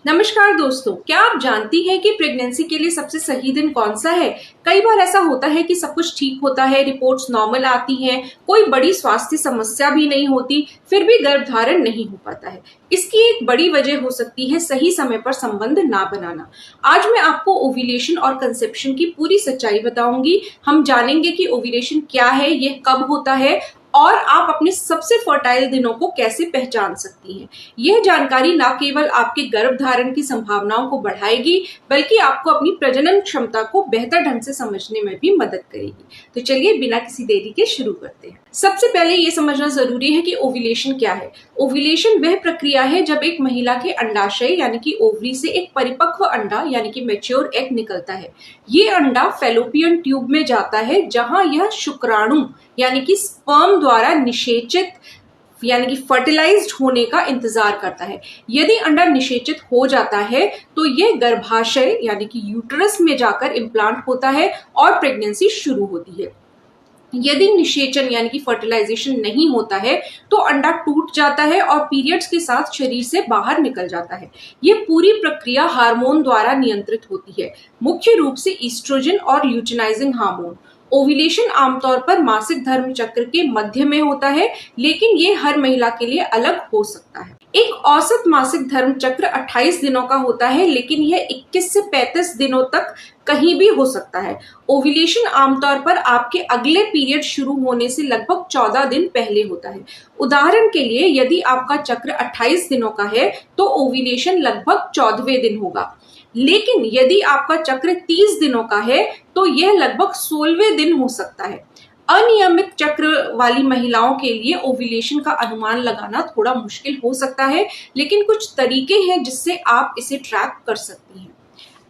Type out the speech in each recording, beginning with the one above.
नमस्कार दोस्तों, क्या आप जानती हैं कि प्रेगनेंसी के लिए सबसे सही दिन कौन सा है। कई बार ऐसा होता है कि सब कुछ ठीक होता है, रिपोर्ट्स नॉर्मल आती हैं, कोई बड़ी स्वास्थ्य समस्या भी नहीं होती, फिर भी गर्भधारण नहीं हो पाता है। इसकी एक बड़ी वजह हो सकती है सही समय पर संबंध ना बनाना। आज मैं आपको ओव्यूलेशन और कंसेप्शन की पूरी सच्चाई बताऊंगी। हम जानेंगे कि ओव्यूलेशन क्या है, यह कब होता है और आप अपने सबसे फर्टाइल दिनों को कैसे पहचान सकती हैं। यह जानकारी न केवल आपके गर्भधारण की संभावनाओं को बढ़ाएगी, बल्कि आपको अपनी प्रजनन क्षमता को बेहतर ढंग से समझने में भी मदद करेगी। तो चलिए बिना किसी देरी के शुरू करते हैं। सबसे पहले ये समझना जरूरी है कि ओव्यूलेशन क्या है। ओव्यूलेशन वह प्रक्रिया है जब एक महिला के अंडाशय यानी कि ओवरी से एक परिपक्व अंडा यानी कि मैच्योर एग निकलता है। ये अंडा फैलोपियन ट्यूब में जाता है, जहां यह शुक्राणु यानी कि स्पर्म द्वारा निषेचित यानी कि फर्टिलाइज्ड होने का इंतजार करता है। यदि अंडा निषेचित हो जाता है तो यह गर्भाशय यानी कि यूट्रस में जाकर इम्प्लांट होता है और प्रेगनेंसी शुरू होती है। यदि निषेचन यानी कि फर्टिलाइजेशन नहीं होता है तो अंडा टूट जाता है और पीरियड्स के साथ शरीर से बाहर निकल जाता है। यह पूरी प्रक्रिया हार्मोन द्वारा नियंत्रित होती है, मुख्य रूप से ईस्ट्रोजन और ल्यूटिनाइजिंग हार्मोन। ओव्यूलेशन आमतौर पर मासिक धर्म चक्र के मध्य में होता है, लेकिन ये हर महिला के लिए अलग हो सकता है। एक औसत मासिक धर्म चक्र 28 दिनों का होता है, लेकिन यह 21 से 35 दिनों तक कहीं भी हो सकता है। ओव्यूलेशन आमतौर पर आपके अगले पीरियड शुरू होने से लगभग 14 दिन पहले होता है। उदाहरण के लिए, यदि आपका चक्र 28 दिनों का है तो ओव्यूलेशन लगभग 14वें दिन होगा, लेकिन यदि आपका चक्र 30 दिनों का है तो यह लगभग 16वें दिन हो सकता है। अनियमित चक्र वाली महिलाओं के लिए ओव्यूलेशन का अनुमान लगाना थोड़ा मुश्किल हो सकता है, लेकिन कुछ तरीके हैं जिससे आप इसे ट्रैक कर सकती हैं।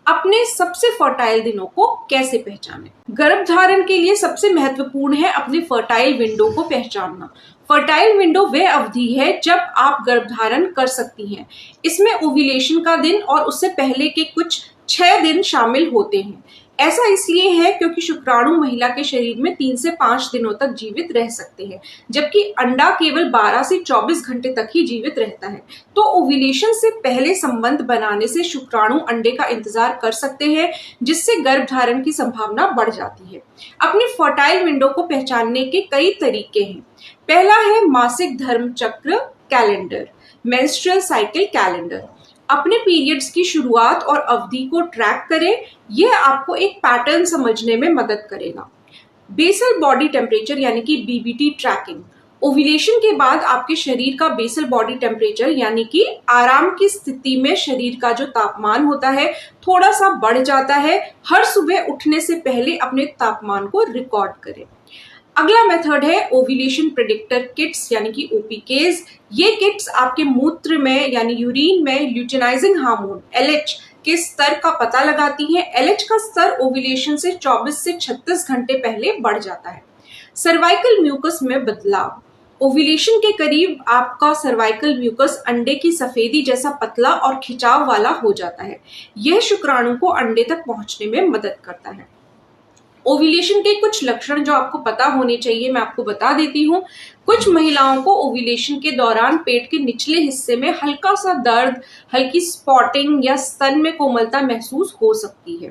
अपने सबसे फर्टाइल दिनों को कैसे पहचानें? गर्भधारण के लिए सबसे महत्वपूर्ण है अपने फर्टाइल विंडो को पहचानना। फर्टाइल विंडो वह अवधि है जब आप गर्भधारण कर सकती हैं। इसमें ओव्यूलेशन का दिन और उससे पहले के कुछ 6 दिन शामिल होते हैं। ऐसा इसलिए है क्योंकि शुक्राणु महिला के शरीर में 3 से 5 दिनों तक जीवित रह सकते हैं, जबकि अंडा केवल 12 से 24 घंटे तक ही जीवित रहता है। तो ओव्यूलेशन से पहले संबंध बनाने से शुक्राणु अंडे का इंतजार कर सकते हैं, जिससे गर्भधारण की संभावना बढ़ जाती है। अपने फर्टाइल विंडो को पहचानने के कई तरीके हैं। पहला है मासिक धर्म चक्र कैलेंडर, मेंस्ट्रुअल साइकिल कैलेंडर। अपने पीरियड्स की शुरुआत और अवधि को ट्रैक करें, यह आपको एक पैटर्न समझने में मदद करेगा। बेसल बॉडी टेम्परेचर यानी कि बीबीटी ट्रैकिंग। ओव्यूलेशन के बाद आपके शरीर का बेसल बॉडी टेम्परेचर यानी कि आराम की स्थिति में शरीर का जो तापमान होता है थोड़ा सा बढ़ जाता है। हर सुबह उठने से पहले अपने तापमान को रिकॉर्ड करें। अगला मेथड है ओव्यूलेशन प्रेडिक्टर किट्स यानी कि ओपीकेज। ये किट्स आपके मूत्र में यानी यूरिन में ल्यूटिनाइजिंग हार्मोन एलएच के स्तर का पता लगाती हैं। एलएच का स्तर ओव्यूलेशन से 24 से 36 घंटे पहले बढ़ जाता है। सर्वाइकल म्यूकस में बदलाव। ओव्यूलेशन के करीब आपका सर्वाइकल म्यूकस अंडे की सफेदी जैसा पतला और खिंचाव वाला हो जाता है। यह शुक्राणु को अंडे तक पहुंचने में मदद करता है। ओव्यूलेशन के कुछ लक्षण जो आपको पता होने चाहिए मैं आपको बता देती हूँ। कुछ महिलाओं को ओव्यूलेशन के दौरान पेट के निचले हिस्से में हल्का सा दर्द, हल्की स्पॉटिंग या स्तन में कोमलता महसूस हो सकती है।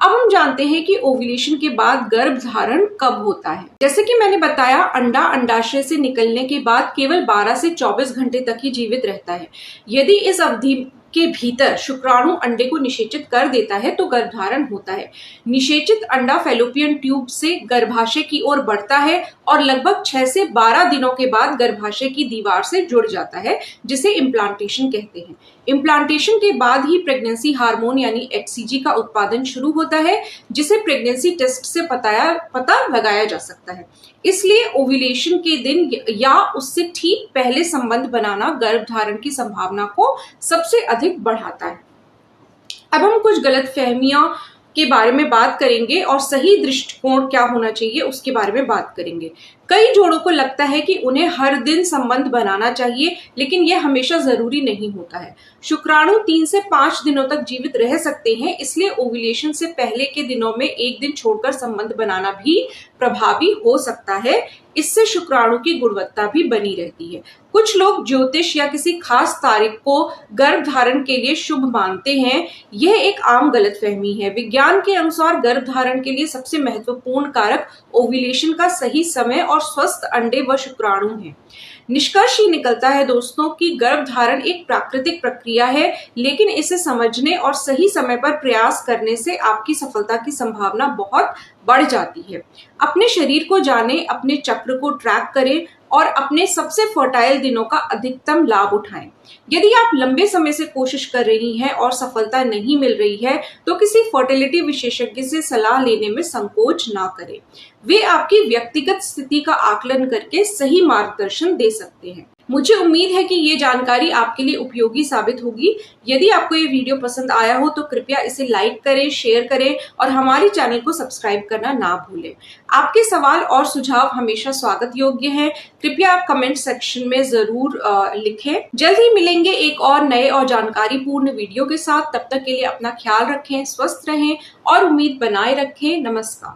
अब हम जानते हैं कि ओव्यूलेशन के बाद गर्भधारण कब होता है। जैसे कि मैंने बताया, अंडा अंडाशय से निकलने के बाद केवल 12 से 24 घंटे तक ही जीवित रहता है। यदि इस अवधि के भीतर शुक्राणु अंडे को निषेचित कर देता है तो गर्भधारण होता है। निषेचित अंडा फैलोपियन ट्यूब से गर्भाशय की ओर बढ़ता है और लगभग 6 से 12 दिनों के बाद गर्भाशय की दीवार से जुड़ जाता है, जिसे इम्प्लांटेशन कहते हैं। इम्प्लांटेशन के बाद ही प्रेगनेंसी हार्मोन यानी एचसीजी का उत्पादन शुरू होता है, जिसे प्रेगनेंसी टेस्ट से पता लगाया जा सकता है। इसलिए ओव्यूलेशन के दिन या उससे ठीक पहले संबंध बनाना गर्भधारण की संभावना को सबसे अधिक बढ़ाता है। अब हम कुछ गलतफहमियां के बारे में बात करेंगे और सही दृष्टिकोण क्या होना चाहिए उसके बारे में बात करेंगे। कई जोड़ों को लगता है कि उन्हें हर दिन संबंध बनाना चाहिए, लेकिन यह हमेशा जरूरी नहीं होता है। शुक्राणु 3 से 5 दिनों तक जीवित रह सकते हैं, इसलिए ओव्यूलेशन से पहले के दिनों में एक दिन छोड़कर संबंध बनाना भी प्रभावी हो सकता है। इससे शुक्राणु की गुणवत्ता भी बनी रहती है। कुछ लोग ज्योतिष या किसी खास तारीख को गर्भ धारण के लिए शुभ मानते हैं। यह एक आम गलतफहमी है। विज्ञान के अनुसार गर्भ धारण के लिए सबसे महत्वपूर्ण कारक ओव्यूलेशन का सही समय और स्वस्थ अंडे व शुक्राणु है। निष्कर्ष ये निकलता है दोस्तों कि गर्भ धारण एक प्राकृतिक प्रक्रिया है, लेकिन इसे समझने और सही समय पर प्रयास करने से आपकी सफलता की संभावना बहुत बढ़ जाती है। अपने शरीर को जानें, अपने चक्र को ट्रैक करें और अपने सबसे फर्टाइल दिनों का अधिकतम लाभ उठाएं। यदि आप लंबे समय से कोशिश कर रही हैं और सफलता नहीं मिल रही है, तो किसी फर्टिलिटी विशेषज्ञ से सलाह लेने में संकोच ना करें। वे आपकी व्यक्तिगत स्थिति का आकलन करके सही मार्गदर्शन दे सकते हैं। मुझे उम्मीद है कि ये जानकारी आपके लिए उपयोगी साबित होगी। यदि आपको ये वीडियो पसंद आया हो तो कृपया इसे लाइक करें, शेयर करें और हमारे चैनल को सब्सक्राइब करना ना भूलें। आपके सवाल और सुझाव हमेशा स्वागत योग्य हैं। कृपया आप कमेंट सेक्शन में जरूर लिखें। जल्द ही मिलेंगे एक और नए और जानकारीपूर्ण वीडियो के साथ। तब तक के लिए अपना ख्याल रखें, स्वस्थ रहें और उम्मीद बनाए रखें। नमस्कार।